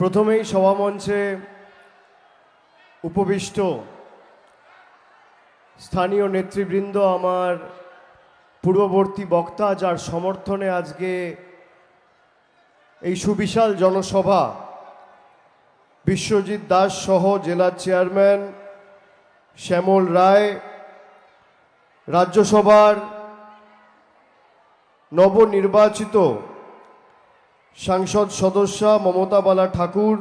প্রথমেই সভামঞ্চে উপবিষ্ট স্থানীয় নেতৃবৃন্দ, আমার পূর্ববর্তী বক্তা যার সমর্থনে আজকে এই সুবিশাল জনসভা, বিশ্বজিৎ দাস সহ জেলার চেয়ারম্যান শ্যামল রায়, রাজ্যসভার নবনির্বাচিত সাংসদ সদস্যা মমতা বালা ঠাকুর,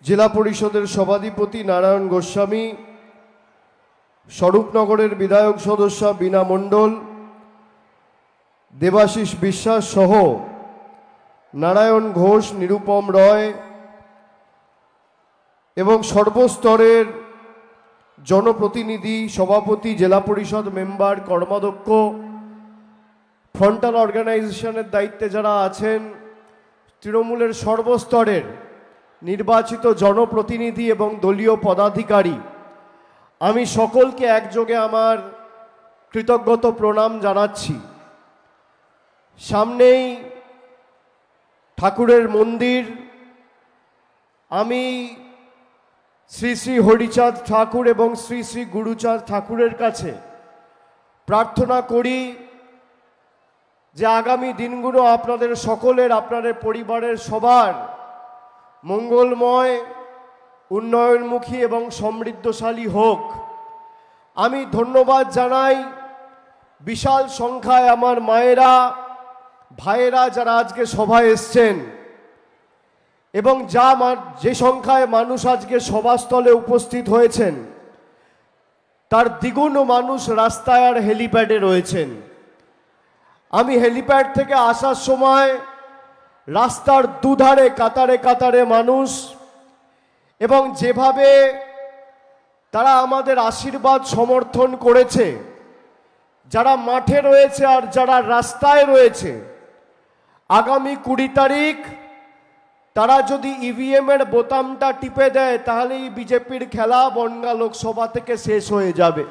জেলা পরিষদের সভাধিপতি নারায়ণ গোস্বামী, স্বরূপনগরের বিধায়ক সদস্যা বীণা মণ্ডল, দেবাশিস বিশ্বাস সহ নারায়ণ ঘোষ, নিরুপম রয় এবং সর্বস্তরের জনপ্রতিনিধি, সভাপতি, জেলা পরিষদ মেম্বার, কর্মাধ্যক্ষ, ফ্রন্টাল অর্গানাইজেশনের দায়িত্বে যারা আছেন, তৃণমূলের সর্বস্তরের নির্বাচিত জনপ্রতিনিধি এবং দলীয় পদাধিকারী, আমি সকলকে একযোগে আমার কৃতজ্ঞতা প্রণাম জানাচ্ছি। সামনেই ঠাকুরের মন্দির। আমি শ্রী শ্রী হরিচাঁদ ঠাকুর এবং শ্রী শ্রী গুরুচাঁদ ঠাকুরের কাছে প্রার্থনা করি যে আগামী দিনগুলো আপনাদের সকলের, আপনাদের পরিবারের সবার মঙ্গলময়, উন্নয়নমুখী এবং সমৃদ্ধশালী হোক। আমি ধন্যবাদ জানাই বিশাল সংখ্যায় আমার মায়েরা, ভাইয়েরা যারা আজকে সভায় এসছেন এবং যে সংখ্যায় মানুষ আজকে সভাস্থলে উপস্থিত হয়েছেন তার দ্বিগুণ মানুষ রাস্তায় আর হেলিপ্যাডে রয়েছেন। আমি হেলিপ্যাড থেকে আসার সময় রাস্তার দুধারে কাতারে কাতারে মানুষ এবং যেভাবে তারা আমাদের আশীর্বাদ সমর্থন করেছে, যারা মাঠে রয়েছে আর যারা রাস্তায় রয়েছে, আগামী 20 তারিখ তারা যদি ইভিএমের বোতামটা টিপে দেয় তাহলেই বিজেপির খেলা বনগাঁ লোকসভা থেকে শেষ হয়ে যাবে।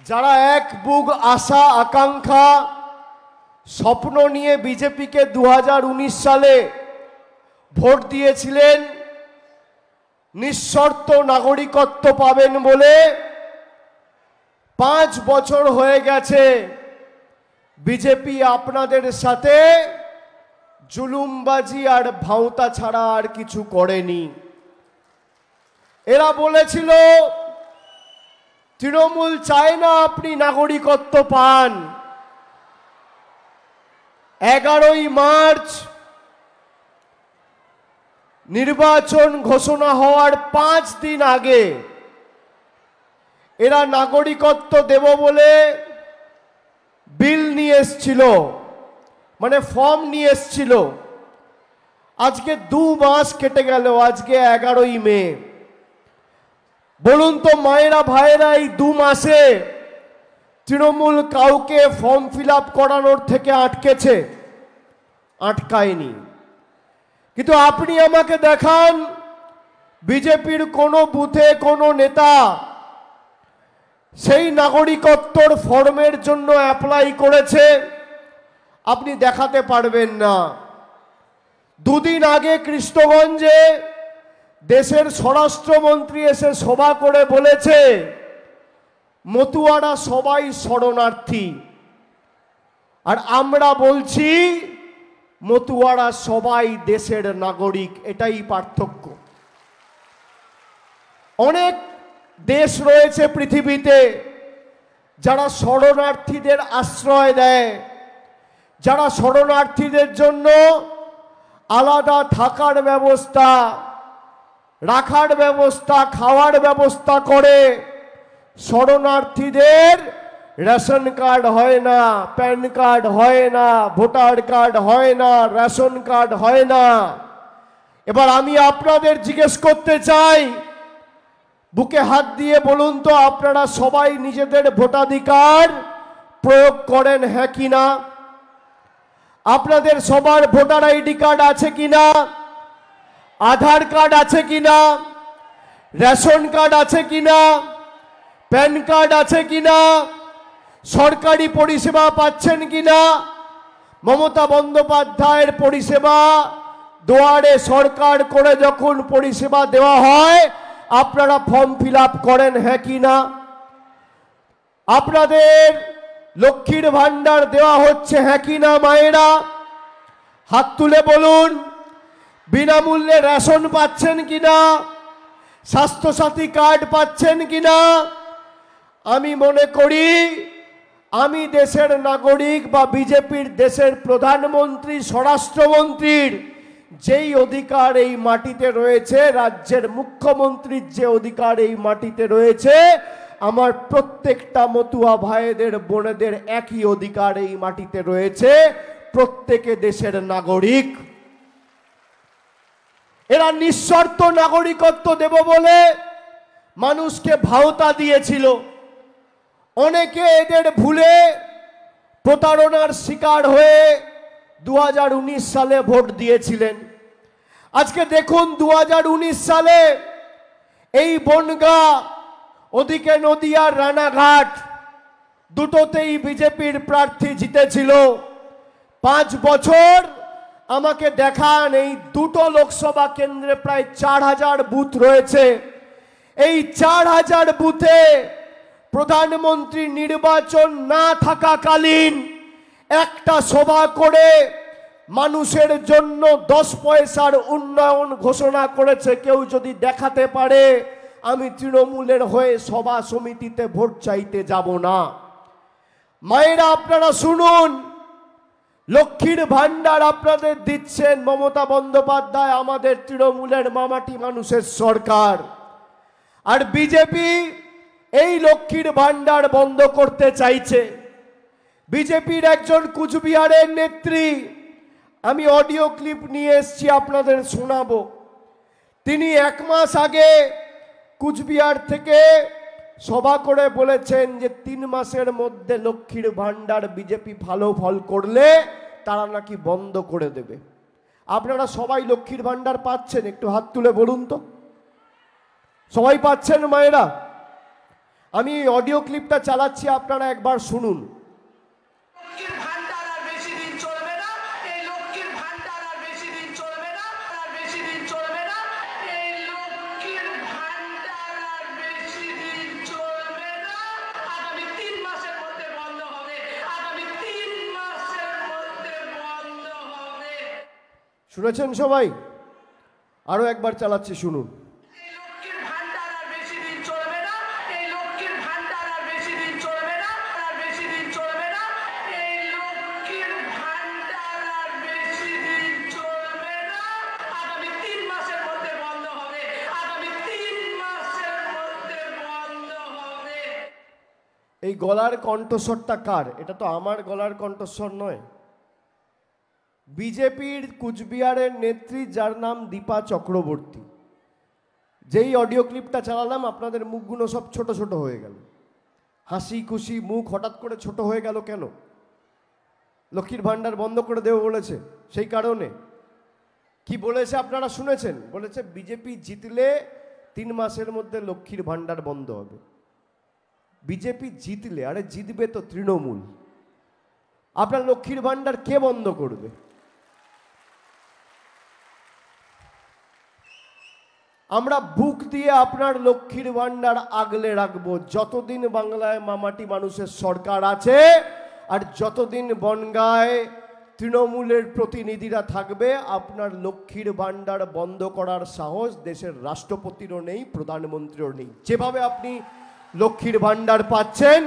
যারা এক বুক আশা আকাঙ্ক্ষা স্বপ্ন নিয়ে বিজেপিকে 2019 সালে ভোট দিয়েছিলেন, নিঃশর্ত নাগরিকত্ব পাবেন বলে, 5 বছর হয়ে গেছে বিজেপি আপনাদের সাথে জুলুমবাজি আর ভাঁওতা ছাড়া আর কিছু করেনি। এরা বলেছিল তৃণমূল চায় না আপনি নাগরিকত্ব পান। 11ই মার্চ নির্বাচন ঘোষণা হওয়ার 5 দিন আগে এরা নাগরিকত্ব দেব বলে বিল নিয়ে এসছিল, মানে ফর্ম নিয়ে এসছিল। আজকে 2 মাস কেটে গেল, আজকে 11ই মে। বলুন তো মায়েরা, ভাইয়েরা, এই 2 মাসে তৃণমূল কাউকে ফর্ম ফিল আপ করানোর থেকে আটকেছে? আটকায়নি। কিন্তু আপনি আমাকে দেখান বিজেপির কোনো বুথে কোনো নেতা সেই নাগরিকত্বর ফর্মের জন্য অ্যাপ্লাই করেছে? আপনি দেখাতে পারবেন না। 2 দিন আগে কৃষ্ণগঞ্জে দেশের স্বরাষ্ট্রমন্ত্রী এসে সভা করে বলেছে মতুয়ারা সবাই শরণার্থী, আর আমরা বলছি মতুয়ারা সবাই দেশের নাগরিক। এটাই পার্থক্য। অনেক দেশ রয়েছে পৃথিবীতে যারা শরণার্থীদের আশ্রয় দেয়, যারা শরণার্থীদের জন্য আলাদা থাকার ব্যবস্থা, রাখার ব্যবস্থা, খাওয়ার ব্যবস্থা করে। শরণার্থীদের রেশন কার্ড হয় না, প্যান কার্ড হয় না, ভোটার কার্ড হয় না, রেশন কার্ড হয় না। এবার আমি আপনাদের জিজ্ঞেস করতে চাই, বুকে হাত দিয়ে বলুন তো আপনারা সবাই নিজেদের ভোটাধিকার প্রয়োগ করেন, হ্যাঁ কিনা? আপনাদের সবার ভোটার আইডি কার্ড আছে কিনা? আধার কার্ড আছে কিনা? রেশন কার্ড আছে কিনা? প্যান কার্ড আছে কিনা? সরকারি পরিষেবা পাচ্ছেন কিনা? মমতা বন্দ্যোপাধ্যায়ের পরিষেবা দুয়ারে সরকার করে যখন পরিষেবা দেওয়া হয় আপনারা ফর্ম ফিল আপ করেন, হ্যাঁ কি না? আপনাদের লক্ষ্মীর ভান্ডার দেওয়া হচ্ছে, হ্যাঁ কি না মায়েরা? হাত তুলে বলুন। বিনামূল্যে রেশন পাচ্ছেন কিনা? স্বাস্থ্যসাথী কার্ড পাচ্ছেন কিনা? আমি মনে করি আমি দেশের নাগরিক বা বিজেপির দেশের প্রধানমন্ত্রী স্বরাষ্ট্রমন্ত্রীর যেই অধিকার এই মাটিতে রয়েছে, রাজ্যের মুখ্যমন্ত্রীর যে অধিকার এই মাটিতে রয়েছে, আমার প্রত্যেকটা মতুয়া ভাইদের বোনেদের একই অধিকার এই মাটিতে রয়েছে। প্রত্যেকে দেশের নাগরিক। এরা নিঃশর্ত নাগরিকত্ব দেব বলে মানুষকে ভাওতা দিয়েছিল। অনেকে এদের ভুলে প্রতারণার শিকার হয়ে 2019 সালে ভোট দিয়েছিলেন। আজকে দেখুন 2019 সালে এই বনগাঁ, ওদিকে নদিয়ার রানাঘাট, দুটোতেই বিজেপির প্রার্থী জিতেছিল। 5 বছর আমাকে দেখান, এই দুটো লোকসভা কেন্দ্রে প্রায় 4000 বুথ রয়েছে। এই 4000 বুথে প্রধানমন্ত্রী নির্বাচন না থাকাকালীন একটা সভা করে মানুষের জন্য 10 পয়সার উন্নয়ন ঘোষণা করেছে। কেউ যদি দেখাতে পারে আমি তৃণমূলের হয়ে সভা সমিতিতে ভোট চাইতে যাব না। মায়েরা আপনারা শুনুন, লক্ষ্মীর ভান্ডার আপনাদের দিচ্ছেন মমতা বন্দ্যোপাধ্যায়, আমাদের তৃণমূলের মামাটি মানুষের সরকার। আর বিজেপি এই লক্ষ্মীর ভান্ডার বন্ধ করতে চাইছে। বিজেপির একজন কুচবিহারের নেত্রী, আমি অডিও ক্লিপ নিয়ে এসেছি আপনাদের শোনাবো। তিনি 1 মাস আগে কুচবিহার থেকে সভা করে বলেছেন যে 3 মাসের মধ্যে লক্ষ্মীর ভান্ডার বিজেপি ভালো ফল করলে তারা নাকি বন্ধ করে দেবে। আপনারা সবাই লক্ষ্মীর ভান্ডার পাচ্ছেন? একটু হাত তুলে বলুন তো। সবাই পাচ্ছেন মায়েরা? আমি অডিও ক্লিপটা চালাচ্ছি, আপনারা একবার শুনুন। শুনেছেন সবাই? আরো একবার চালাচ্ছি, শুনুন। এই গলার কণ্ঠস্বরটা কার? এটা তো আমার গলার কণ্ঠস্বর নয়। বিজেপির কুচবিহারের নেত্রী, যার নাম দীপা চক্রবর্তী। যেই অডিও ক্লিপটা চালালাম আপনাদের মুখগুলো সব ছোট ছোট হয়ে গেল। হাসি খুশি মুখ হঠাৎ করে ছোট হয়ে গেল কেন? লক্ষ্মীর ভান্ডার বন্ধ করে দেব বলেছে, সেই কারণে। কি বলেছে আপনারা শুনেছেন? বলেছে বিজেপি জিতলে 3 মাসের মধ্যে লক্ষ্মীর ভান্ডার বন্ধ হবে। বিজেপি জিতলে? আরে জিতবে তো তৃণমূল। আপনার লক্ষ্মীর ভান্ডার কে বন্ধ করবে? আমরা বুক দিয়ে আপনার লক্ষ্মীর ভান্ডার আগলে রাখবো যতদিন বাংলায় মামাটি মানুষের সরকার আছে, আর যতদিন বনগাঁয় তৃণমূলের প্রতিনিধিরা থাকবে। আপনার লক্ষ্মীর ভান্ডার বন্ধ করার সাহস দেশের রাষ্ট্রপতিরও নেই, প্রধানমন্ত্রীরও নেই। যেভাবে আপনি লক্ষ্মীর ভান্ডার পাচ্ছেন,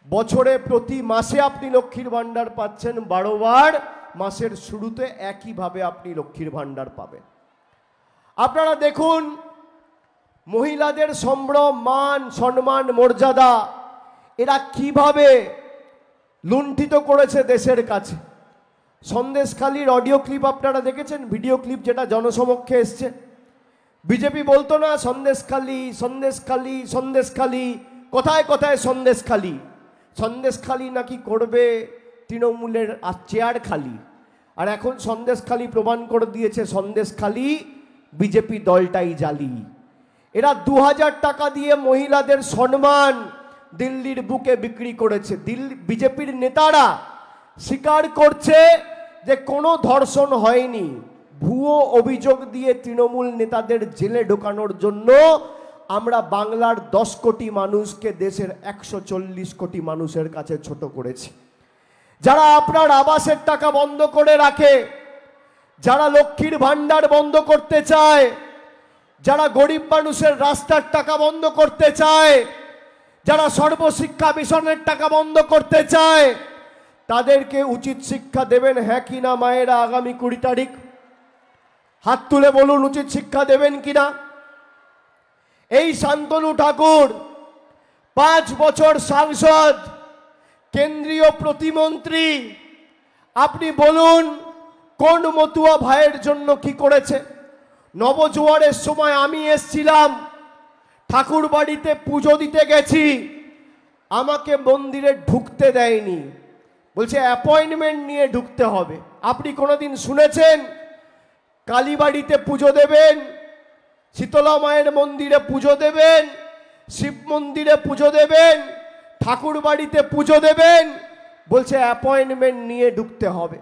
বছরে প্রতি মাসে আপনি লক্ষ্মীর ভান্ডার পাচ্ছেন 12 বার, মাসের শুরুতে একইভাবে আপনি লক্ষ্মীর ভান্ডার পাবেন। আপনারা দেখুন মহিলাদের সম্ভ্রম, মান, সম্মান, মর্যাদা এরা কিভাবে লুণ্ঠিত করেছে দেশের কাছে। সন্দেশখালীর অডিও ক্লিপ আপনারা দেখেছেন, ভিডিও ক্লিপ যেটা জনসমক্ষে এসছে। বিজেপি বলতো না সন্দেশখালী সন্দেশখালী সন্দেশখালী, কোথায় কোথায় সন্দেশখালী? সন্দেশখালী নাকি করবে তৃণমূলের চেয়ার খালি। আর এখন সন্দেশখালী প্রমাণ করে দিয়েছে সন্দেশখালী বিজেপি দলটাই জালি। এরা 2000 টাকা দিয়ে মহিলাদের সম্মান দিল্লির বুকে বিক্রি করেছে। বিজেপির নেতারা স্বীকার করছে যে কোনো ধর্ষণ হয়নি। ভুয়ো অভিযোগ দিয়ে তৃণমূল নেতাদের জেলে ঢোকানোর জন্য আমরা বাংলার 10 কোটি মানুষকে দেশের 140 কোটি মানুষের কাছে ছোট করেছি। যারা আপনার আবাসের টাকা বন্ধ করে রাখে, যারা লক্ষ্মীর ভান্ডার বন্ধ করতে চায়, যারা গরিব মানুষের রাস্তার টাকা বন্ধ করতে চায়, যারা সর্বশিক্ষা মিশনের টাকা বন্ধ করতে চায়, তাদেরকে উচিত শিক্ষা দেবেন হ্যাঁ কিনা মায়েরা? আগামী 20 তারিখ হাত তুলে বলুন, উচিত শিক্ষা দেবেন কিনা? এই শান্তনু ঠাকুর 5 বছর সাংসদ, কেন্দ্রীয় প্রতিমন্ত্রী, আপনি বলুন কোন মতুয়া ভাইয়ের জন্য কি করেছে? নবজোয়ারের সময় আমি এসছিলাম, ঠাকুর বাড়িতে পুজো দিতে গেছি, আমাকে মন্দিরে ঢুকতে দেয়নি, বলছে অ্যাপয়েন্টমেন্ট নিয়ে ঢুকতে হবে। আপনি কোনোদিন শুনেছেন কালীবাড়িতে পুজো দেবেন, শীতলা মায়ের মন্দিরে পুজো দেবেন, শিব মন্দিরে পুজো দেবেন, ঠাকুর বাড়িতে পুজো দেবেন, বলছে অ্যাপয়েন্টমেন্ট নিয়ে ঢুকতে হবে?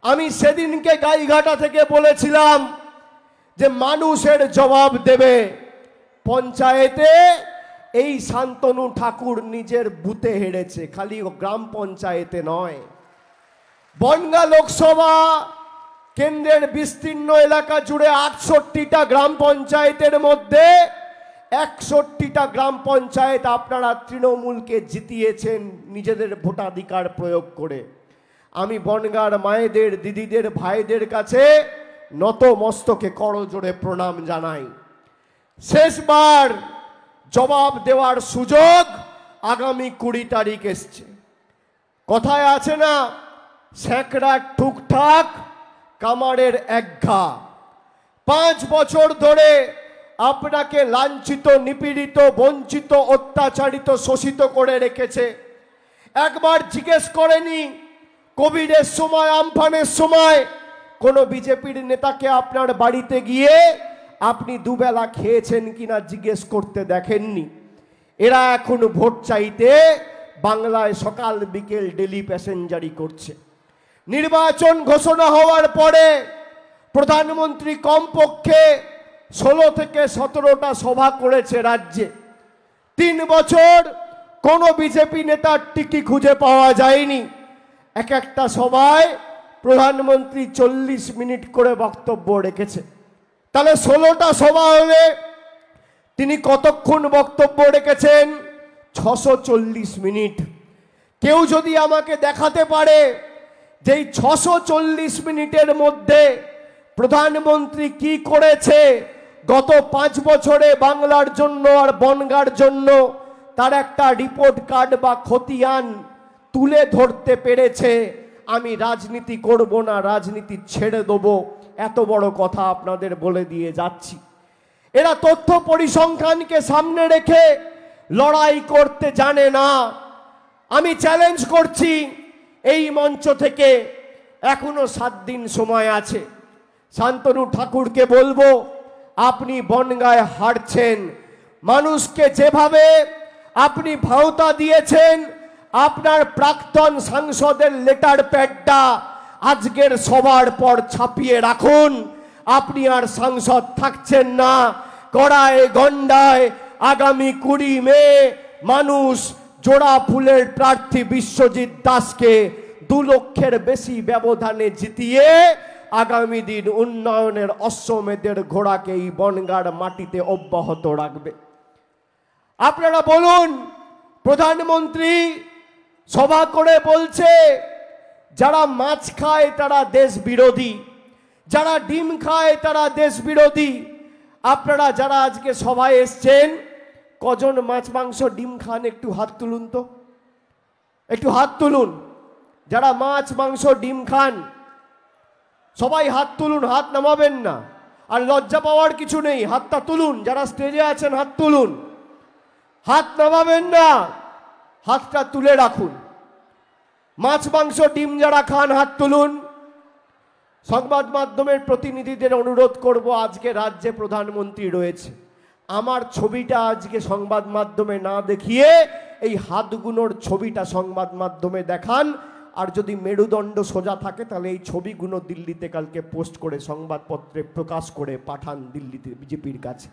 আমি সেদিনকে গাইঘাটা থেকে বলেছিলাম যে মানুষের জবাব দেবে। পঞ্চায়েতে এই শান্তনু ঠাকুর নিজের বুথে হেরেছে, খালি গ্রাম পঞ্চায়েতে নয়। বনগাঁ লোকসভা কেন্দ্রের বিস্তীর্ণ এলাকা জুড়ে 68টা গ্রাম পঞ্চায়েতের মধ্যে 61টা গ্রাম পঞ্চায়েত আপনারা তৃণমূলকে জিতিয়েছেন নিজেদের ভোটাধিকার প্রয়োগ করে। আমি বনগাঁর মায়েদের, দিদিদের, ভাইদের কাছে নত মস্তকে করজোড়ে প্রণাম জানাই। শেষবার জবাব দেওয়ার সুযোগ আগামী 20 তারিখ এসছে। কথায় আছে না, স্যাঁকড়া টুকটাক কামারের একঘা। 5 বছর ধরে আপনাকে লাঞ্ছিত, নিপীড়িত, বঞ্চিত, অত্যাচারিত, শোষিত করে রেখেছে। একবার জিজ্ঞেস করেনি কোভিডের সময়, আমফানের সময় কোনো বিজেপির নেতাকে আপনার বাড়িতে গিয়ে আপনি দুবেলা খেয়েছেন কিনা জিজ্ঞেস করতে দেখেননি? এরা এখন ভোট চাইতে বাংলায় সকাল বিকেল ডেলি প্যাসেঞ্জারি করছে। নির্বাচন ঘোষণা হওয়ার পরে প্রধানমন্ত্রী কমপক্ষে 16 থেকে 17টা সভা করেছে রাজ্যে। 3 বছর কোনো বিজেপি নেতার টিকি খুঁজে পাওয়া যায়নি। এক একটা সভায় প্রধানমন্ত্রী 40 মিনিট করে বক্তব্য রেখেছে। তাহলে 16টা সভা হলে তিনি কতক্ষণ বক্তব্য রেখেছেন? 640 মিনিট। কেউ যদি আমাকে দেখাতে পারে যে এই 640 মিনিটের মধ্যে প্রধানমন্ত্রী কি করেছে গত 5 বছরে বাংলার জন্য আর বনগাঁর জন্য, তার একটা রিপোর্ট কার্ড বা খতিয়ান তুলে ধরতে পেরেছে, আমি রাজনীতি করব না, রাজনীতি ছেড়ে দেবো, এত বড় কথা আপনাদের বলে দিয়ে যাচ্ছি। এরা তথ্য পরিসংখ্যানকে সামনে রেখে লড়াই করতে জানে না। আমি চ্যালেঞ্জ করছি এই মঞ্চ থেকে, এখনো 7 দিন সময় আছে। শান্তনু ঠাকুরকে বলবো, আপনি বনগাঁয় হারছেন। মানুষকে যেভাবে আপনি ভাওতা দিয়েছেন, আপনার প্রাক্তন সাংসদের লেটার প্যাডটা আজকের সবার পর ছাপিয়ে রাখুন। আপনি আর সাংসদ থাকছেন না। গড়ায় গন্ডায় আগামী 20 মে মানুষ জোড়া ফুলের প্রার্থী বিশ্বজিৎ দাসকে 2 লক্ষের বেশি ব্যবধানে জিতিয়ে আগামী দিন উন্নয়নের অশ্বমেধের ঘোড়াকে এই বনগাঁর মাটিতে অব্যাহত রাখবে। আপনারা বলুন, প্রধানমন্ত্রী সভা করে বলছে যারা মাছ খায় তারা দেশ বিরোধী, যারা ডিম খায় তারা দেশ বিরোধী। আপনারা যারা আজকে সভায় এসছেন, কজন মাছ মাংস ডিম খান? একটু হাত তুলুন তো, একটু হাত তুলুন। যারা মাছ মাংস ডিম খান সবাই হাত তুলুন, হাত নামাবেন না। আর লজ্জা পাওয়ার কিছু নেই, হাতটা তুলুন। যারা স্টেজে আছেন হাত তুলুন, হাত নামাবেন না, হাতটা তুলে রাখুন। মাছ মাংস ডিম যারা খান হাত তুলুন। সংবাদ মাধ্যমের প্রতিনিধিদের অনুরোধ করব, আজকে রাজ্যে প্রধানমন্ত্রী রয়েছে, আমার ছবিটা আজকে সংবাদ মাধ্যমে না দেখিয়ে এই হাতগুলোর ছবিটা সংবাদ মাধ্যমে দেখান। আর যদি মেরুদণ্ড সোজা থাকে তাহলে এই ছবিগুলো দিল্লিতে কালকে পোস্ট করে সংবাদপত্রে প্রকাশ করে পাঠান দিল্লিতে বিজেপির কাছে,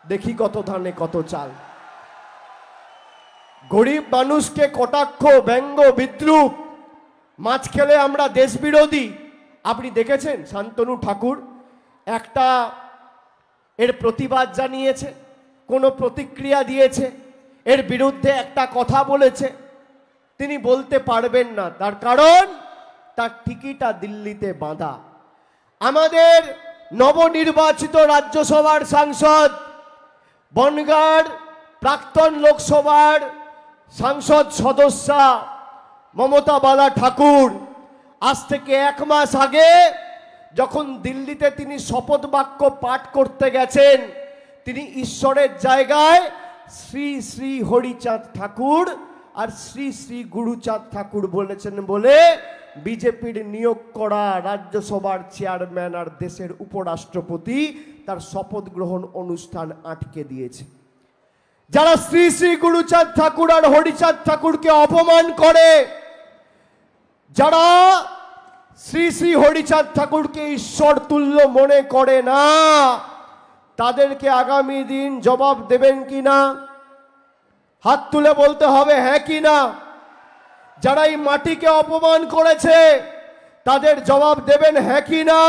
দেখি কত ধানে কত চাল। গরিব মানুষকে কটাক্ষ, ব্যঙ্গ, বিদ্রুপ, মাছ খেলে আমরা দেশ বিরোধী। আপনি দেখেছেন শান্তনু ঠাকুর একটা এর প্রতিবাদ জানিয়েছে, কোনো প্রতিক্রিয়া দিয়েছে, এর বিরুদ্ধে একটা কথা বলেছে? তিনি বলতে পারবেন না, তার কারণ তার টিকিটা দিল্লিতে বাঁধা। আমাদের নবনির্বাচিত রাজ্যসভার সাংসদ, বনগাঁর প্রাক্তন লোকসভার সাংসদ সদস্যা মমতা বালা ঠাকুর আজ থেকে 1 মাস আগে যখন দিল্লিতে তিনি শপথ বাক্য পাঠ করতে গেছেন, তিনি ঈশ্বরের জায়গায় শ্রী শ্রী হরিচাঁদ ঠাকুর আর শ্রী শ্রী গুরুচাঁদ ঠাকুর বলেছেন বলে বিজেপির নিয়োগ করা রাজ্যসভার চেয়ারম্যান আর দেশের উপরাষ্ট্রপতি তার শপথ গ্রহণ অনুষ্ঠান আটকে দিয়েছে। যারা শ্রী শ্রী গুরুচাঁদ ঠাকুর আর হরিচাঁদ ঠাকুরকে অপমান করে, যারা শ্রী শ্রী হরিচাঁদ ঠাকুরকে ঈশ্বর তুল্য মনে করে না, তাদেরকে আগামী দিন জবাব দেবেন কিনা? হাত তুলে বলতে হবে হ্যাঁ কি না। যারা এই মাটিকে অপমান করেছে তাদের জবাব দেবেন হ্যাঁ কি না।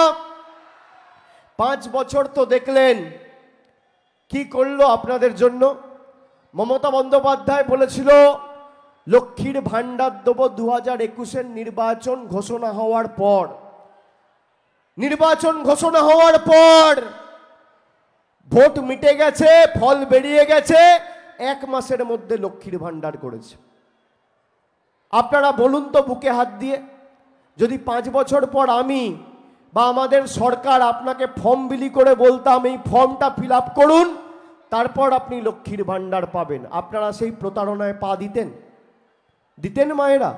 5 বছর তো দেখলেন কি করলো আপনাদের জন্য। মমতা বন্দ্যোপাধ্যায় বলেছিল লক্ষ্মীর ভান্ডার দেবো 2021-এর নির্বাচন ঘোষণা হওয়ার পর। নির্বাচন ঘোষণা হওয়ার পর ভোট মিটে গেছে, ফল বেরিয়ে গেছে, 1 মাসের মধ্যে লক্ষ্মীর ভান্ডার করেছে। আপনারা বলুন তো বুকে হাত দিয়ে, যদি 5 বছর পর আমি বা আমাদের সরকার আপনাকে ফর্ম বিলি করে বলতাম এই ফর্মটা ফিল আপ করুন, তারপর আপনি লক্ষ্মীর ভান্ডার পাবেন, আপনারা সেই প্রতারণায় পা দিতেন? দিতেন মায়েরা?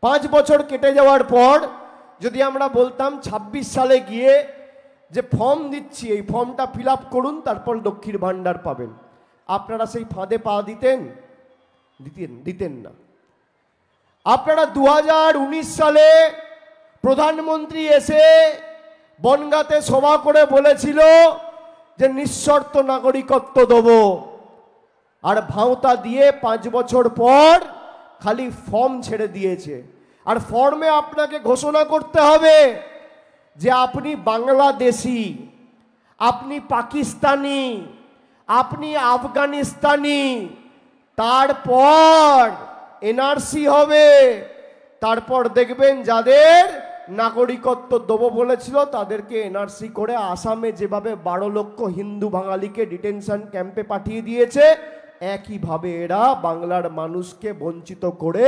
5 বছর কেটে যাওয়ার পর যদি আমরা বলতাম 26 সালে গিয়ে যে ফর্ম দিচ্ছি এই ফর্মটা ফিল আপ করুন তারপর লক্ষ্মীর ভান্ডার পাবেন, আপনারা সেই ফাঁদে পা দিতেন? দিতেন না। আপনারা 2019 সালে প্রধানমন্ত্রী এসে বনগাঁতে সভা করে বলেছিল যে নিঃশর্ত নাগরিকত্ব দেব, আর ভাঁওতা দিয়ে 5 বছর পর খালি ফর্ম ছেড়ে দিয়েছে। আর ফর্মে আপনাকে ঘোষণা করতে হবে যে আপনি বাংলাদেশি, আপনি পাকিস্তানি, আপনি আফগানিস্তানি, তারপর এনআরসি হবে। তারপর দেখবেন যাদের নাগরিকত্ব দেবো বলেছিল তাদেরকে এনআরসি করে আসামে যেভাবে 12 লক্ষ হিন্দু বাঙালিকে ডিটেনশন ক্যাম্পে পাঠিয়ে দিয়েছে, একইভাবে এরা বাংলার মানুষকে বঞ্চিত করে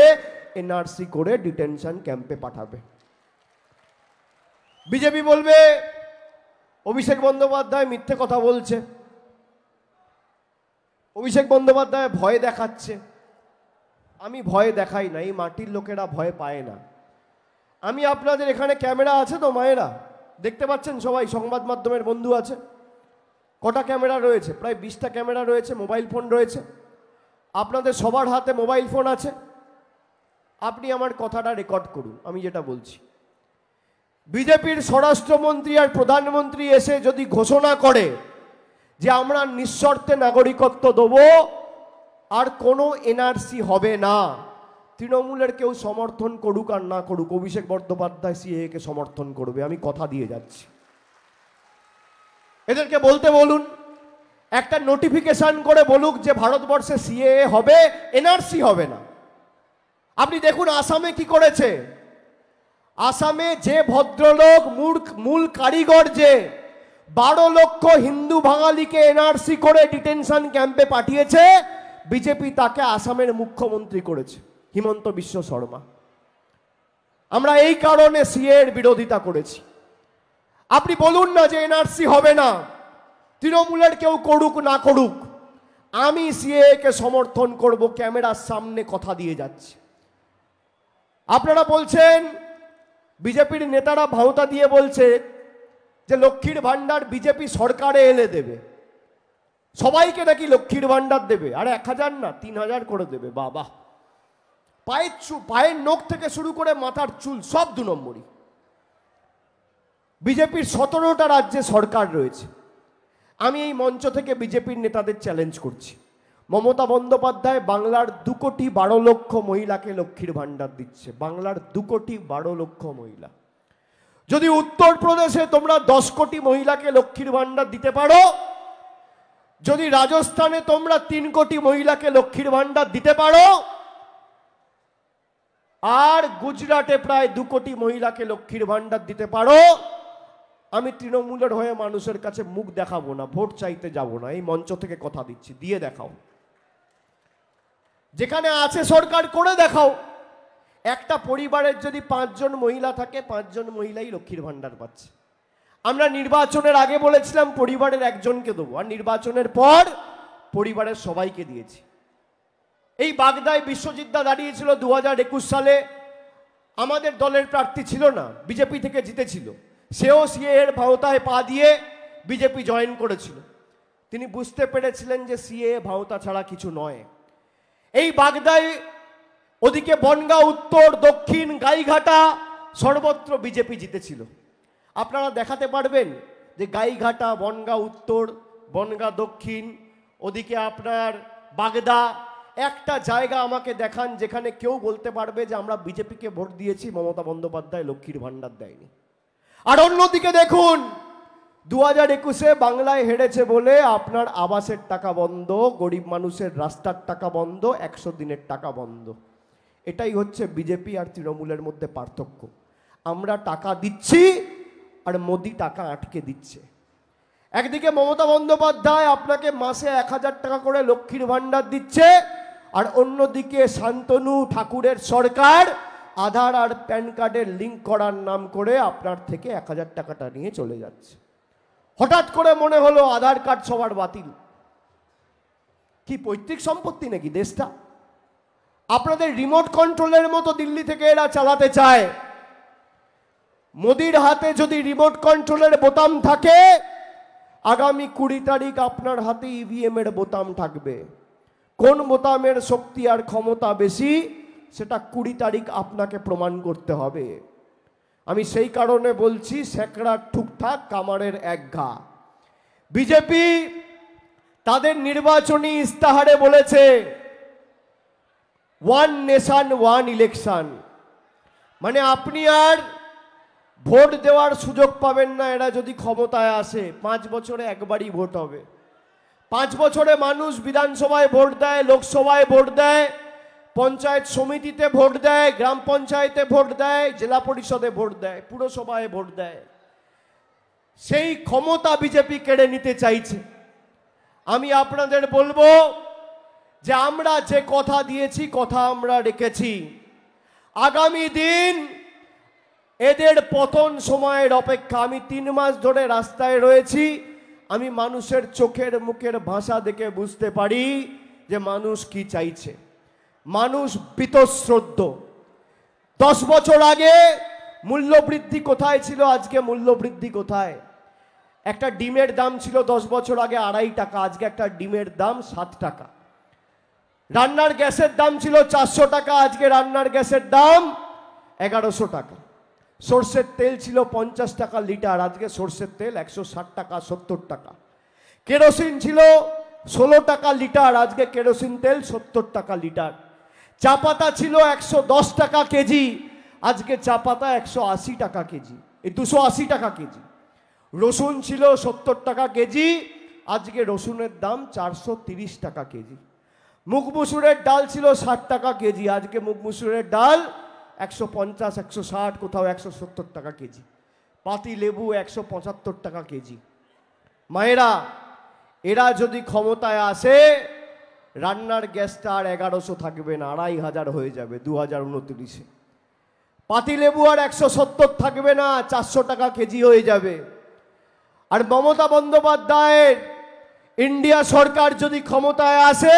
এনআরসি করে ডিটেনশন ক্যাম্পে পাঠাবে। বিজেপি বলবে অভিষেক বন্দ্যোপাধ্যায় মিথ্যে কথা বলছে, অভিষেক বন্দ্যোপাধ্যায় ভয় দেখাচ্ছে। আমি ভয় দেখাই না, এই মাটির লোকেরা ভয় পায় না। আমি আপনাদের এখানে ক্যামেরা আছে তো মায়েরা, দেখতে পাচ্ছেন সবাই, সংবাদ মাধ্যমের বন্ধু আছে। কটা ক্যামেরা রয়েছে? প্রায় 20টা ক্যামেরা রয়েছে, মোবাইল ফোন রয়েছে। আপনাদের সবার হাতে মোবাইল ফোন আছে। আপনি আমার কথাটা রেকর্ড করুন, আমি যেটা বলছি। বিজেপির স্বরাষ্ট্রমন্ত্রী আর প্রধানমন্ত্রী এসে যদি ঘোষণা করে যে আমরা নিঃশর্তে নাগরিকত্ব দেব আর কোনো এনআরসি হবে না, তৃণমূলের কেউ সমর্থন করুক আর না করুক, অভিষেক বন্দ্যোপাধ্যায় সিএএ-কে সমর্থন করবে, আমি কথা দিয়ে যাচ্ছি। এদেরকে বলতে বলুন, একটা নোটিফিকেশন করে বলুক যে ভারতবর্ষে সিএএ হবে, এনআরসি হবে না। আপনি দেখুন আসামে কি করেছে। আসামে যে ভদ্রলোক মূল কারিগর, যে 12 লক্ষ হিন্দু বাঙালিকে এনআরসি করে ডিটেনশন ক্যাম্পে পাঠিয়েছে, বিজেপি তাকে আসামের মুখ্যমন্ত্রী করেছে, হিমন্ত বিশ্ব শর্মা। আমরা এই কারণে সিএএর বিরোধিতা করেছি। আপনি বলুন না যে এনআরসি হবে না, তৃণমূলের কেউ করুক না করুক, আমি সিএএ-কে সমর্থন করব, ক্যামেরার সামনে কথা দিয়ে যাচ্ছি। আপনারা বলছেন, বিজেপির নেতারা ভাঁওতা দিয়ে বলছে যে লক্ষ্মীর ভান্ডার বিজেপি সরকারে এলে দেবে, সবাইকে নাকি লক্ষ্মীর ভান্ডার দেবে, আর 1000 না 3000 করে দেবে। বাবা, পায়ের নখ থেকে শুরু করে মাথার চুল সব 2 নম্বরই। বিজেপির 17টা রাজ্যে সরকার রয়েছে। আমি এই মঞ্চ থেকে বিজেপির নেতাদের চ্যালেঞ্জ করছি, মমতা বন্দ্যোপাধ্যায় বাংলার 2,12,00,000 মহিলাকে লক্ষ্মীর ভাণ্ডার দিচ্ছে। বাংলার 2,12,00,000 মহিলা। যদি উত্তরপ্রদেশে তোমরা 10 কোটি মহিলাকে লক্ষ্মীর ভাণ্ডার দিতে পারো, যদি রাজস্থানে তোমরা 3 কোটি মহিলাকে লক্ষ্মীর ভাণ্ডার দিতে পারো, আর গুজরাটে প্রায় 2 কোটি মহিলাকে লক্ষ্মীর ভাণ্ডার দিতে পারো, আমি তৃণমূলের হয়ে মানুষের কাছে মুখ দেখাবো না, ভোট চাইতে যাব না। এই মঞ্চ থেকে কথা দিচ্ছি, দিয়ে দেখাও। যেখানে আছে সরকার করে দেখাও। একটা পরিবারের যদি 5 জন মহিলা থাকে, 5 জন মহিলাই লক্ষ্মীর ভাণ্ডার পাচ্ছে। আমরা নির্বাচনের আগে বলেছিলাম পরিবারের একজনকে দেবো, আর নির্বাচনের পর পরিবারের সবাইকে দিয়েছি। এই বাগদায় বিশ্বজিৎ দা দাঁড়িয়েছিল 2021 সালে, আমাদের দলের প্রার্থী ছিল না, বিজেপি থেকে জিতেছিল। সেও সিএ এর ভাওতায় পা দিয়ে বিজেপি জয়েন করেছিল। তিনি বুঝতে পেরেছিলেন যে সিএ ভাওতা ছাড়া কিছু নয়। এই বাগদায় ওদিকে বনগাঁ উত্তর, দক্ষিণ, গাইঘাটা সর্বত্র বিজেপি জিতেছিল। আপনারা দেখাতে পারবেন যে গাইঘাটা, বনগাঁ উত্তর, বনগাঁ দক্ষিণ, ওদিকে আপনার বাগদা, একটা জায়গা আমাকে দেখান যেখানে কেউ বলতে পারবে যে আমরা বিজেপিকে ভোট দিয়েছি, মমতা বন্দ্যোপাধ্যায় লক্ষ্মীর ভাণ্ডার দেয়নি। আর অন্যদিকে দেখুন 2021-এ বাংলায় হেরেছে বলে আপনার আবাসের টাকা বন্ধ, গরিব মানুষের রাস্তার টাকা বন্ধ, 100 দিনের টাকা বন্ধ। এটাই হচ্ছে বিজেপি আর তৃণমূলের মধ্যে পার্থক্য। আমরা টাকা দিচ্ছি আর মোদি টাকা আটকে দিচ্ছে। একদিকে মমতা বন্দ্যোপাধ্যায় আপনাকে মাসে 1000 টাকা করে লক্ষ্মীর ভাণ্ডার দিচ্ছে, আর অন্যদিকে শান্তনু ঠাকুরের সরকার আধার আর প্যান কার্ডের লিঙ্ক করার নাম করে আপনার থেকে 1000 টাকাটা নিয়ে চলে যাচ্ছে। হঠাৎ করে মনে হলো আধার কার্ড সবার বাতিল। কি পৈতৃক সম্পত্তি নাকি দেশটা? আপনাদের রিমোট কন্ট্রোলের মতো দিল্লি থেকে এরা চালাতে চায়। মোদির হাতে যদি রিমোট কন্ট্রোলের বোতাম থাকে, আগামী 20 তারিখ আপনার হাতে ইভিএম এর বোতাম থাকবে। কোন বোতামের শক্তি আর ক্ষমতা বেশি সেটা 20 তারিখ আপনাকে প্রমাণ করতে হবে। আমি সেই কারণে বলছি, সেকড়ার ঠুকঠাক কামারের এক ঘা। বিজেপি তাদের নির্বাচনী ইস্তাহারে বলেছে 1 নেশন 1 ইলেকশন, মানে আপনি আর ভোট দেওয়ার সুযোগ পাবেন না এরা যদি ক্ষমতায় আসে। 5 বছরে একবারই ভোট হবে। 5 বছরে মানুষ বিধানসভায় ভোট দেয়, লোকসভায় ভোট দেয়, পঞ্চায়েত সমিতিতে ভোট দেয়, গ্রাম পঞ্চায়েতে ভোট দেয়, জেলা পরিষদে ভোট দেয়, পুরসভায় ভোট দেয়। সেই ক্ষমতা বিজেপি কেড়ে নিতে চাইছে। আমি আপনাদের বলবো যে আমরা যে কথা দিয়েছি, কথা আমরা রেখেছি। আগামী দিন এদের পতন সময়ের অপেক্ষা। আমি 3 মাস ধরে রাস্তায় রয়েছি, আমি মানুষের চোখের মুখের ভাষা দেখে বুঝতে পারি যে মানুষ কি চাইছে। মানুষ বীতশ্রদ্ধ। 10 বছর আগে মূল্যবৃদ্ধি কোথায় ছিল, আজকে মূল্যবৃদ্ধি কোথায়? একটা ডিমের দাম ছিল 10 বছর আগে 2.5 টাকা, আজকে একটা ডিমের দাম 7 টাকা। রান্নার গ্যাসের দাম ছিল 400 টাকা, আজকে রান্নার গ্যাসের দাম 1100 টাকা। সর্ষের তেল ছিল 50 টাকা লিটার, আজকে সর্ষের তেল 160 টাকা 70 টাকা। কেরোসিন ছিল 16 টাকা লিটার, আজকে কেরোসিন তেল 70 টাকা লিটার। চা পাতা ছিল 110 টাকা কেজি, আজকে চা পাতা 180 টাকা কেজি, 280 টাকা কেজি। রসুন ছিল 70 টাকা কেজি, আজকে রসুনের দাম 430 টাকা কেজি। মুগ মুসুরের ডাল ছিল 60 টাকা কেজি, আজকে মুগ মুসুরের ডাল 150, 160, কোথাও 170 টাকা কেজি। পাতি লেবু 175 টাকা কেজি। মায়েরা, এরা যদি ক্ষমতায় আসে, রান্নার গ্যাসটা আর 1100 থাকবে না, 2500 হয়ে যাবে 2029-এ। পাতি লেবু আর 170 থাকবে না, 400 টাকা কেজি হয়ে যাবে। আর মমতা বন্দ্যোপাধ্যায়ের ইন্ডিয়া সরকার যদি ক্ষমতায় আসে,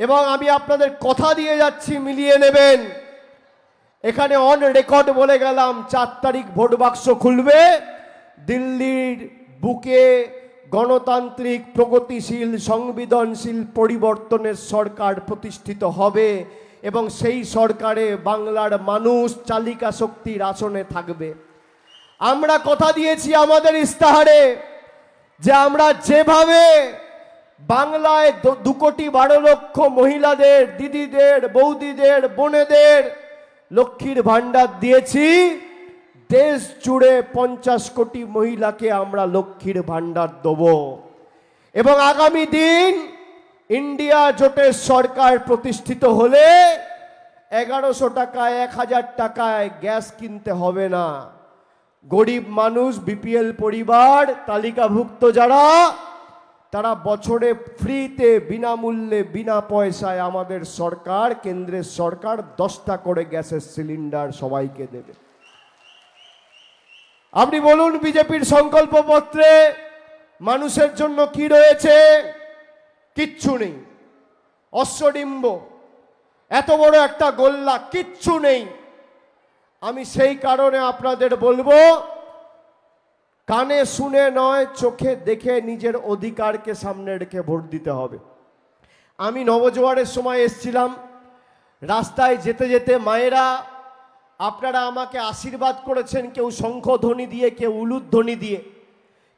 এবং আমি আপনাদের কথা দিয়ে যাচ্ছি, মিলিয়ে নেবেন, এখানে অন রেকর্ড বলে গেলাম 4 তারিখ ভোট বাক্স খুলবে, দিল্লির বুকে গণতান্ত্রিক, প্রগতিশীল, সংবেদনশীল পরিবর্তনের সরকার প্রতিষ্ঠিত হবে। এবং সেই সরকারে বাংলার মানুষ চালিকা শক্তির আসনে থাকবে। আমরা কথা দিয়েছি আমাদের ইস্তাহারে যে আমরা যেভাবে বাংলায় 2,12,00,000 মহিলাদের, দিদিদের, বৌদিদের, বোনেদের লক্ষ্মীর ভান্ডার দিয়েছি, দেশ জুড়ে 50 কোটি মহিলাকে আমরা লক্ষ্মীর ভান্ডার দেব। এবং আগামী দিন ইন্ডিয়া জোটের সরকার প্রতিষ্ঠিত হলে 1100 টাকায় 1000 টাকায় গ্যাস কিনতে হবে না। গরিব মানুষ, বিপিএল পরিবার, তালিকাভুক্ত যারা, তারা বছরে ফ্রিতে বিনামূল্যে বিনা পয়সায় আমাদের সরকার, কেন্দ্রের সরকার 10টা করে গ্যাসের সিলিন্ডার সবাইকে দেবে। আপনি বলুন বিজেপির সংকল্পপত্রে মানুষের জন্য কি রয়েছে? কিচ্ছু নেই। অশ্বডিম্ব, এত বড় একটা গোল্লা, কিচ্ছু নেই। আমি সেই কারণে আপনাদের বলবো, কানে শুনে নয়, চোখে দেখে নিজের অধিকারকে সামনে রেখে ভোট দিতে হবে। আমি নবজোয়ারের সময় এসছিলাম, রাস্তায় যেতে যেতে মায়েরা আপনারা আমাকে আশীর্বাদ করেছেন, কেউ শঙ্খধ্বনি দিয়ে, কেউ উলুধ্বনি দিয়ে,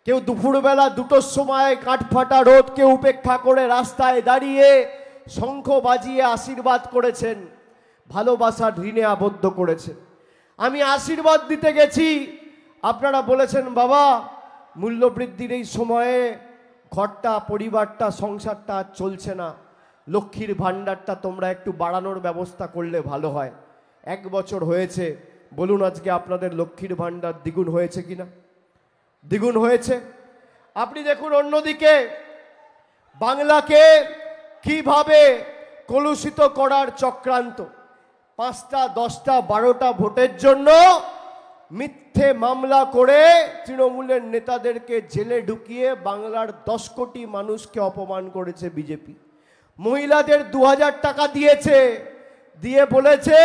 কেউ দুপুরবেলা 2টোর সময় কাঠফাটা রোদ কেউ উপেক্ষা করে রাস্তায় দাঁড়িয়ে শঙ্খ বাজিয়ে আশীর্বাদ করেছেন, ভালোবাসার ঋণে আবদ্ধ করেছেন। আমি আশীর্বাদ দিতে গেছি, আপনারা বলেছেন বাবা মূল্যবৃদ্ধির এই সময়ে ঘরটা, পরিবারটা, সংসারটা চলছে না, লক্ষ্মীর ভাণ্ডারটা তোমরা একটু বাড়ানোর ব্যবস্থা করলে ভালো হয়। 1 বছর হয়েছে, বলুন আজকে আপনাদের লক্ষ্মীর ভাণ্ডার দ্বিগুণ হয়েছে কিনা? দ্বিগুণ হয়েছে। আপনি দেখুন অন্যদিকে বাংলাকে কিভাবে কলুষিত করার চক্রান্ত। 5টা, 10টা, 12টা ভোটের জন্য মিথ্যে মামলা করে তৃণমূলের নেতাদেরকে জেলে ঢুকিয়ে বাংলার 10 কোটি মানুষকে অপমান করেছে বিজেপি। মহিলাদের 2000 টাকা দিয়েছে, দিয়ে বলেছে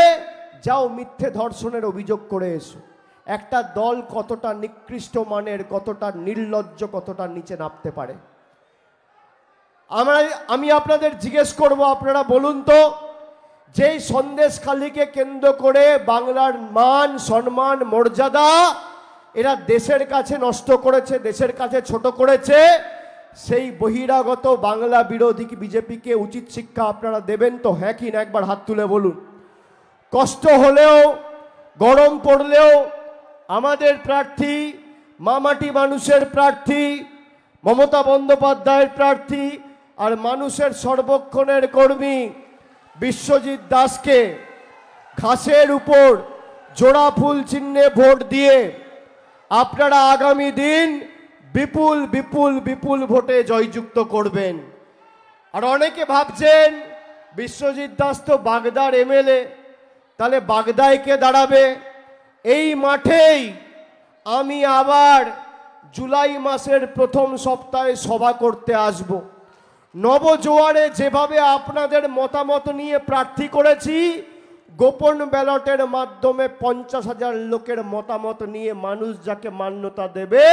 যাও মিথ্যে ধর্ষণের অভিযোগ করে এসো। একটা দল কতটা নিকৃষ্ট মানের, কতটা নির্লজ্জ, কতটা নিচে নামতে পারে। আমি আপনাদের জিজ্ঞেস করব, আপনারা বলুন তো, যেই সন্দেশখালীকে কেন্দ্র করে বাংলার মান, সম্মান, মর্যাদা এরা দেশের কাছে নষ্ট করেছে, দেশের কাছে ছোট করেছে, সেই বহিরাগত বাংলা বিরোধী বিজেপিকে উচিত শিক্ষা আপনারা দেবেন তো? হ্যাঁ কি না? একবার হাত তুলে বলুন। কষ্ট হলেও, গরম পড়লেও আমাদের প্রার্থী, মামাটি মানুষের প্রার্থী, মমতা বন্দ্যোপাধ্যায়ের প্রার্থী আর মানুষের সর্বক্ষণের কর্মী বিশ্বজিৎ দাসকে ঘাসের উপর জোড়া ফুল চিহ্নে ভোট দিয়ে আপনারা আগামী দিন বিপুল বিপুল বিপুল ভোটে জয়যুক্ত করবেন। আর অনেকে ভাবছেন বিশ্বজিৎ দাস তো বাগদার এমএলএ, তাহলে বাগদায় কে দাঁড়াবে? এই মাঠেই আমি আবার জুলাই মাসের প্রথম সপ্তাহে সভা করতে আসব। নবজোয়ারে যেভাবে আপনাদের মতামত নিয়ে প্রার্থী করেছি, গোপন ব্যালটের মাধ্যমে 50,000 লোকের মতামত নিয়ে মানুষ যাকে মান্যতা দেবে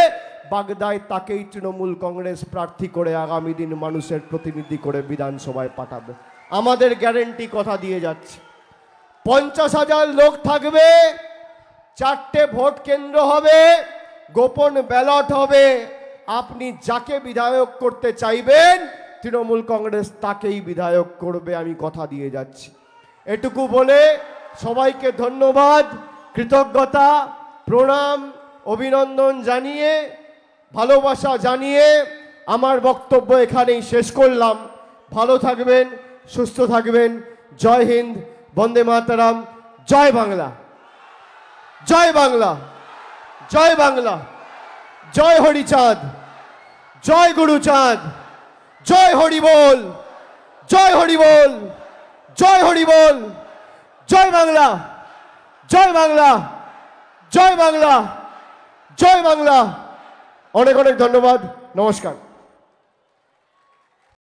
বাগদায়, তাকেই তৃণমূল কংগ্রেস প্রার্থী করে আগামী দিন মানুষের প্রতিনিধি করে বিধানসভায় পাঠাবে। আমাদের গ্যারেন্টি কথা দিয়ে যাচ্ছে। 50,000 লোক থাকবে, 4টে ভোট কেন্দ্র হবে, গোপন ব্যালট হবে। আপনি যাকে বিধায়ক করতে চাইবেন তৃণমূল কংগ্রেস তাকেই বিধায়ক করবে, আমি কথা দিয়ে যাচ্ছি। এটুকু বলে সবাইকে ধন্যবাদ, কৃতজ্ঞতা, প্রণাম, অভিনন্দন জানিয়ে, ভালোবাসা জানিয়ে আমার বক্তব্য এখানেই শেষ করলাম। ভালো থাকবেন, সুস্থ থাকবেন। জয় হিন্দ, বন্দে মাতরম, জয় বাংলা, জয় বাংলা, জয় বাংলা, জয় হরিচাঁদ, জয় গুরুচাঁদ, জয় হরি বল, জয় হরি বল, জয় হরি বল, জয় বাংলা, জয় বাংলা, জয় বাংলা, জয় বাংলা। অনেক অনেক ধন্যবাদ, নমস্কার।